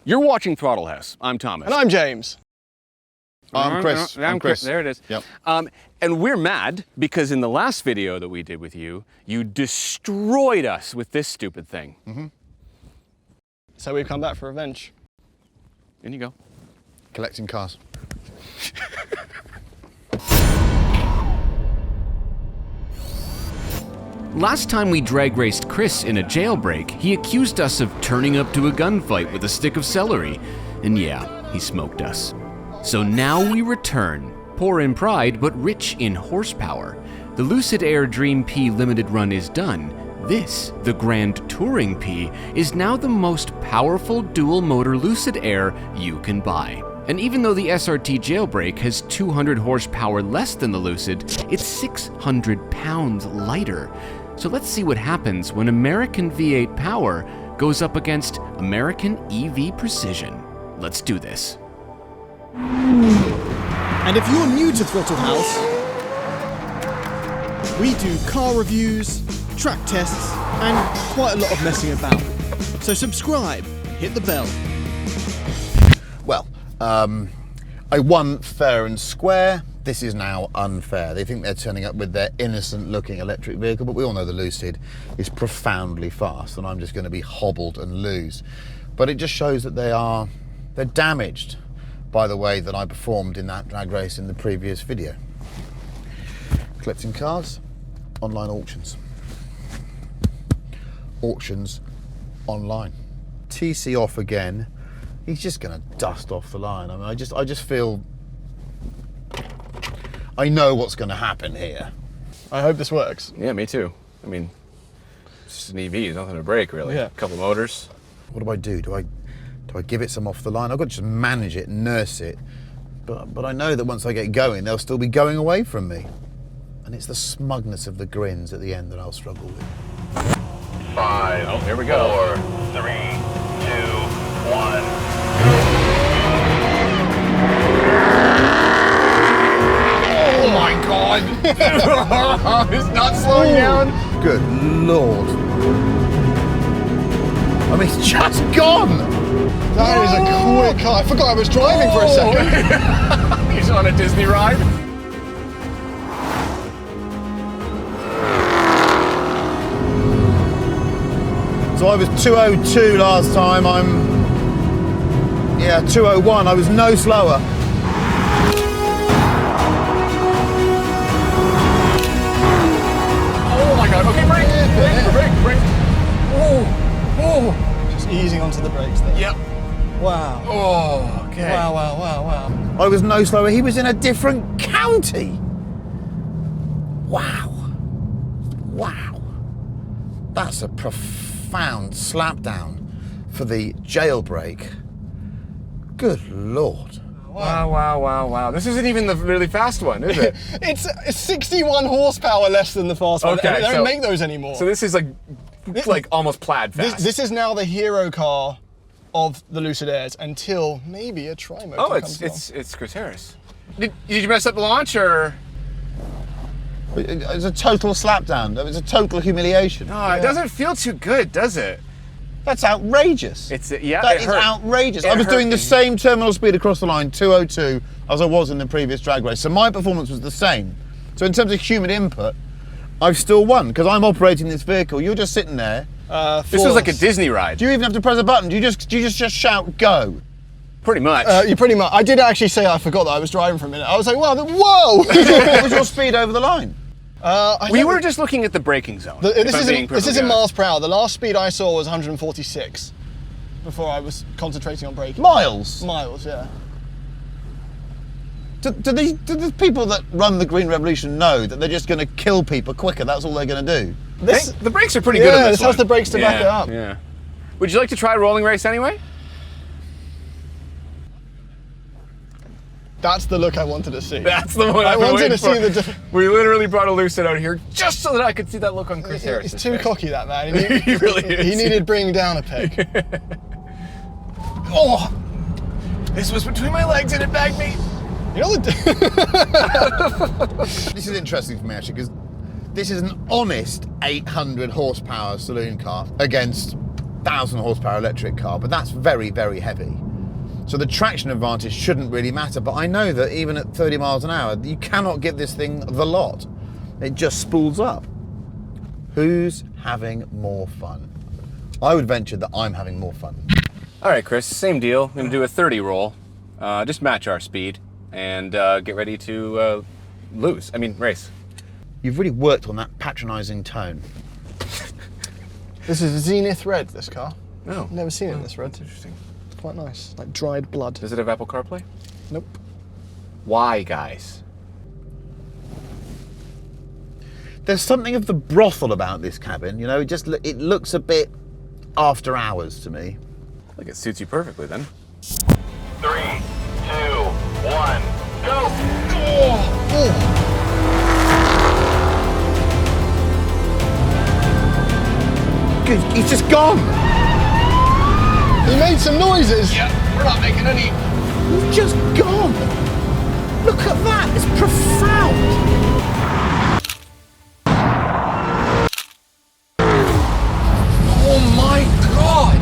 You're watching Throttle House. I'm Thomas. And I'm James. I'm Chris. I'm Chris. There it is. Yep. And we're mad because in the last video that we did with you, you destroyed us with this stupid thing. Mm-hmm. So we've come back for revenge. In you go. Collecting cars. Last time we drag raced Chris in a jailbreak, he accused us of turning up to a gunfight with a stick of celery. And yeah, he smoked us. So now we return, poor in pride but rich in horsepower. The Lucid Air Dream P limited run is done. This, the Grand Touring P, is now the most powerful dual motor Lucid Air you can buy. And even though the SRT Jailbreak has 200 horsepower less than the Lucid, it's 600 pounds lighter. So let's see what happens when American V8 power goes up against American EV precision. Let's do this. And if you're new to Throttle House, we do car reviews, track tests, and quite a lot of messing about. So subscribe, hit the bell. Well, I won fair and square. This is now unfair. They think they're turning up with their innocent-looking electric vehicle, but we all know the Lucid is profoundly fast, and I'm just going to be hobbled and lose. But it just shows that they're damaged by the way that I performed in that drag race in the previous video. Collecting cars, online auctions. Auctions online. TC off again. He's just going to dust off the line. I mean, I just feel I know what's going to happen here. I hope this works. Yeah, me too. I mean, it's just an EV, there's nothing to break really. Yeah. A couple motors. What do I do? Do I give it some off the line? I've got to just manage it, nurse it. But I know that once I get going, they'll still be going away from me. And it's the smugness of the grins at the end that I'll struggle with. 5, Oh, here we go. 4, 3, 2, 1. Oh my God! It's not slowing down. Good Lord. I mean, it's just gone! That is a quick car. I forgot I was driving for a second. He's on a Disney ride. So I was 202 last time, 201. I was no slower. Oh my God, okay, brake. Oh. Just easing onto the brakes there. Yep. Wow. Oh, okay. Wow. I was no slower. He was in a different county. Wow. That's a profound slapdown for the Jailbreak. Good Lord. Wow. This isn't even the really fast one, is it? It's 61 horsepower less than the fast one. Okay, They don't make those anymore. So this is like almost plaid fast. This is now the hero car of the Lucid Airs until maybe a tri-motor comes along. it's Chris Harris. Did you mess up the launch or? It was a total slapdown. It was a total humiliation. No, it doesn't feel too good, does it? That's outrageous. That That is outrageous. It I was hurt doing the me. same terminal speed across the line, 202, as I was in the previous drag race. So my performance was the same. So in terms of human input, I've still won because I'm operating this vehicle. You're just sitting there. This was like a Disney ride. Do you even have to press a button? Do you just shout go? Pretty much. You pretty much. I did actually say I forgot that I was driving for a minute. I was like, wow, whoa! What was your speed over the line? We were just looking at the braking zone. This is in miles per hour. The last speed I saw was 146 before I was concentrating on braking. Miles? Miles, yeah. Do the people that run the Green Revolution know that they're just going to kill people quicker? That's all they're going to do? The brakes are pretty good on this has one. the brakes to back it up. Yeah. Would you like to try a rolling race anyway? That's the look I wanted to see. That's the one I wanted to see the. We literally brought a Lucid out here just so that I could see that look on Chris Harris. He's too cocky, that man. He really is. He needed bringing down a peg. Oh! This was between my legs and it bagged me. You know This is interesting for me actually because this is an honest 800 horsepower saloon car against 1,000 horsepower electric car, but that's very, very heavy. So the traction advantage shouldn't really matter, but I know that even at 30 miles an hour, you cannot give this thing the lot. It just spools up. Who's having more fun? I would venture that I'm having more fun. All right, Chris, same deal. I'm gonna do a 30 roll. Just match our speed and get ready to race. You've really worked on that patronising tone. This is Zenith Red, this car. Oh. Never seen it in this red. Interesting. It's quite nice, like dried blood. Does it have Apple CarPlay? Nope. Why, guys? There's something of the brothel about this cabin, you know, it looks a bit after hours to me. I think it suits you perfectly then. 3, 2, 1, go! Good, he's just gone! He made some noises! Yeah, we're not making any. He's just gone! Look at that, it's profound! Oh my God!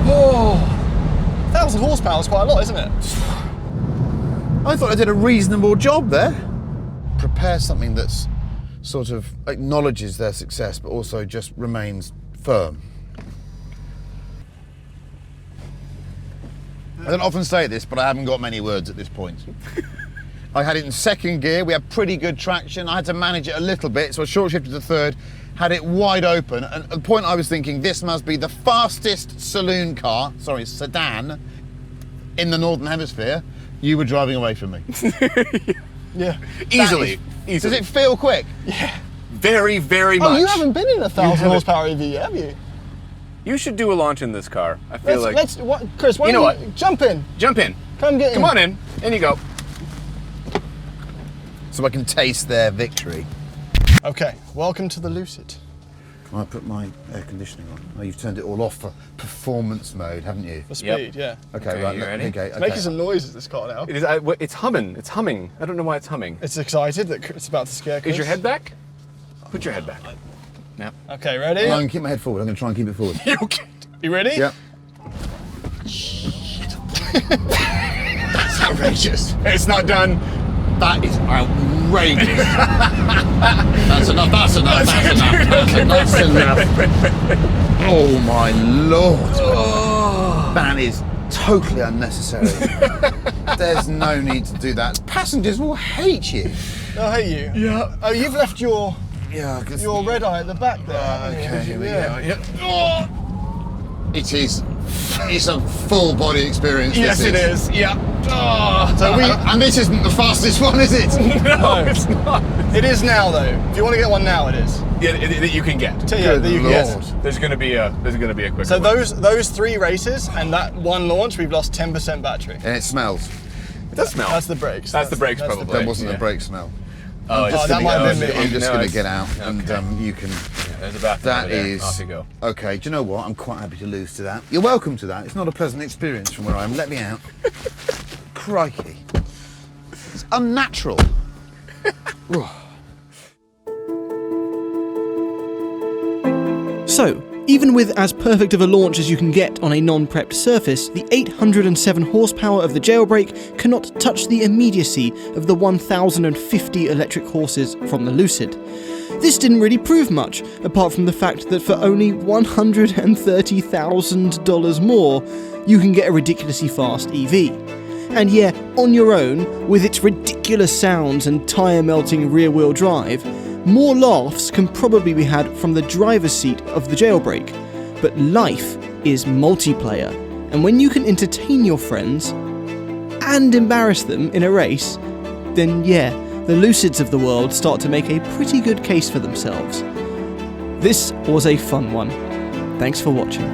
Oh! 1,000 horsepower is quite a lot, isn't it? I thought I did a reasonable job there. Prepare something that's sort of acknowledges their success, but also just remains firm. I don't often say this, but I haven't got many words at this point. I had it in second gear, we had pretty good traction, I had to manage it a little bit, so I short shifted to third, had it wide open, and at the point I was thinking this must be the fastest sedan in the Northern Hemisphere. You were driving away from me. Yeah. Easily. Does it feel quick? Yeah. Very, very much. Oh, you haven't been in a 1,000 horsepower EV yet, have you? You should do a launch in this car. I feel Chris, why You know don't what? Jump in. Jump in. Come get in. Come on in. In you go. So I can taste their victory. Okay, welcome to the Lucid. Can I put my air conditioning on? Oh, you've turned it all off for performance mode, haven't you? For Yep. speed, yeah. Okay, Okay, right. you ready? Okay, It's making some noises, this car now. It is. It's humming. It's humming. I don't know why it's humming. It's excited that it's about to scare Chris. Is your head back? Put your head back. Now. Okay, ready? I'm going to keep my head forward. I'm going to try and keep it forward. You okay? You ready? Yep. That's outrageous. It's not done. That is outrageous. That's enough. That's enough. That's enough. Oh my lord. That is totally unnecessary. There's no need to do that. Passengers will hate you. I'll hate you. Yeah. Oh, you've left your Yeah. Redeye at the back there. haven't you? Okay, here we Yeah. go. Yep. It is. It's a full body experience. Yes, this it is. Yeah. Oh. So and this isn't the fastest one, is it? No, it's not. it is now though. If you want to get one now, it is. Yeah, that you can get. Yeah, that you can Lord. get. There's gonna be a quicker So one. those 3 races and that one launch, we've lost 10% battery. And it smells. It does smell. That's the brakes. That's the brakes, probably. There wasn't Yeah. a brake smell. Oh, Oh, that might have been me. I'm just No, going to it's- get out and okay. you can. There's a bathroom That over there. is. Off you go. Okay, do you know what? I'm quite happy to lose to that. You're welcome to that. It's not a pleasant experience from where I am. Let me out. Crikey. It's unnatural. So, even with as perfect of a launch as you can get on a non-prepped surface, the 807 horsepower of the Jailbreak cannot touch the immediacy of the 1,050 electric horses from the Lucid. This didn't really prove much, apart from the fact that for only $130,000 more, you can get a ridiculously fast EV. And yeah, on your own, with its ridiculous sounds and tyre-melting rear-wheel drive, more laughs can probably be had from the driver's seat of the Jailbreak. But life is multiplayer, and when you can entertain your friends and embarrass them in a race, then yeah, the Lucids of the world start to make a pretty good case for themselves. This was a fun one. Thanks for watching.